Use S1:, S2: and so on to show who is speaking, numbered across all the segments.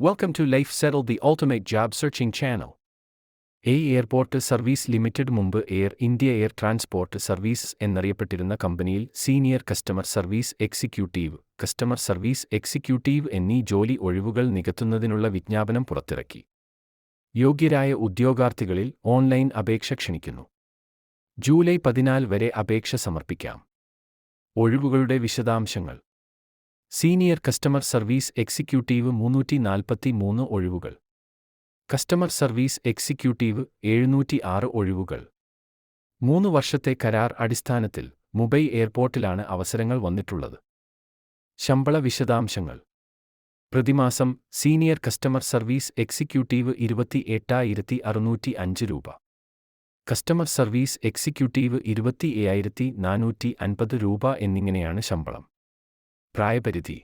S1: Welcome to Life Settle, the ultimate job searching channel. Airport service limited മുമ്പ് Air India air transport services എന്നറിയപ്പെട്ടിരുന്ന കമ്പനിയിൽ senior customer service executive എന്നീ ജോലി ഒഴിവുകൾ നികത്തുന്നതിനുള്ള വിജ്ഞാപനം പുറത്തിറക്കി. യോഗ്യരായ ഉദ്യോഗാർത്ഥികളിൽ ഓൺലൈൻ അപേക്ഷ ക്ഷണിക്കുന്നു. ജൂലൈ 14 വരെ അപേക്ഷ സമർപ്പിക്കാം. ഒഴിവുകളുടെ വിശദാംശങ്ങൾ. സീനിയർ കസ്റ്റമർ സർവീസ് എക്സിക്യൂട്ടീവ് 343 ഒഴിവുകൾ. കസ്റ്റമർ സർവീസ് എക്സിക്യൂട്ടീവ് 706 ഒഴിവുകൾ. 3 വർഷത്തെ കരാർ അടിസ്ഥാനത്തിൽ മുംബൈ എയർപോർട്ടിലാണ് അവസരങ്ങൾ വന്നിട്ടുള്ളത്. ശമ്പള വിശദാംശങ്ങൾ. പ്രതിമാസം സീനിയർ കസ്റ്റമർ സർവീസ് എക്സിക്യൂട്ടീവ് 28,605 രൂപ. കസ്റ്റമർ സർവീസ് എക്സിക്യൂട്ടീവ് 27,450 രൂപ എന്നിങ്ങനെയാണ് ശമ്പളം. പ്രായപരിധി.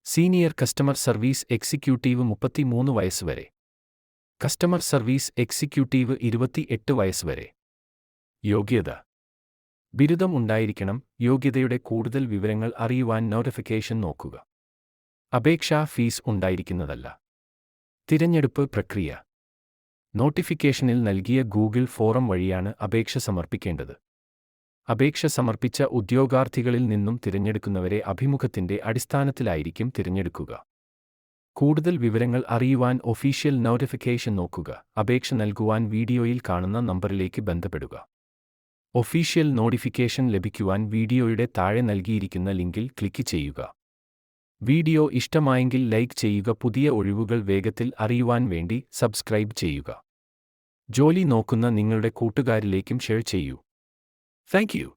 S1: സീനിയർ കസ്റ്റമർ സർവീസ് എക്സിക്യൂട്ടീവ് 33 വയസ്സ് വരെ. കസ്റ്റമർ സർവീസ് എക്സിക്യൂട്ടീവ് 28 വയസ്സ് വരെ. യോഗ്യത. ബിരുദം ഉണ്ടായിരിക്കണം. യോഗ്യതയുടെ കൂടുതൽ വിവരങ്ങൾ അറിയുവാൻ നോട്ടിഫിക്കേഷൻ നോക്കുക. അപേക്ഷാ ഫീസ് ഉണ്ടായിരിക്കുന്നതല്ല. തിരഞ്ഞെടുപ്പ് പ്രക്രിയ. നോട്ടിഫിക്കേഷനിൽ നൽകിയ ഗൂഗിൾ ഫോറം വഴിയാണ് അപേക്ഷ സമർപ്പിക്കേണ്ടത്. അപേക്ഷ സമർപ്പിച്ച ഉദ്യോഗാർത്ഥികളിൽ നിന്നും തിരഞ്ഞെടുക്കുന്നവരെ അഭിമുഖത്തിന്റെ അടിസ്ഥാനത്തിലായിരിക്കും തിരഞ്ഞെടുക്കുക. കൂടുതൽ വിവരങ്ങൾ അറിയുവാൻ ഒഫീഷ്യൽ നോട്ടിഫിക്കേഷൻ നോക്കുക. അപേക്ഷ നൽകുവാൻ വീഡിയോയിൽ കാണുന്ന നമ്പറിലേക്ക് ബന്ധപ്പെടുക. ഒഫീഷ്യൽ നോട്ടിഫിക്കേഷൻ ലഭിക്കുവാൻ വീഡിയോയുടെ താഴെ നൽകിയിരിക്കുന്ന ലിങ്കിൽ ക്ലിക്ക് ചെയ്യുക. വീഡിയോ ഇഷ്ടമായെങ്കിൽ ലൈക്ക് ചെയ്യുക. പുതിയ ഒഴിവുകൾ വേഗത്തിൽ അറിയുവാൻ വേണ്ടി സബ്സ്ക്രൈബ് ചെയ്യുക. ജോലി നോക്കുന്ന നിങ്ങളുടെ കൂട്ടുകാരിലേക്കും ഷെയർ ചെയ്യൂ. Thank you.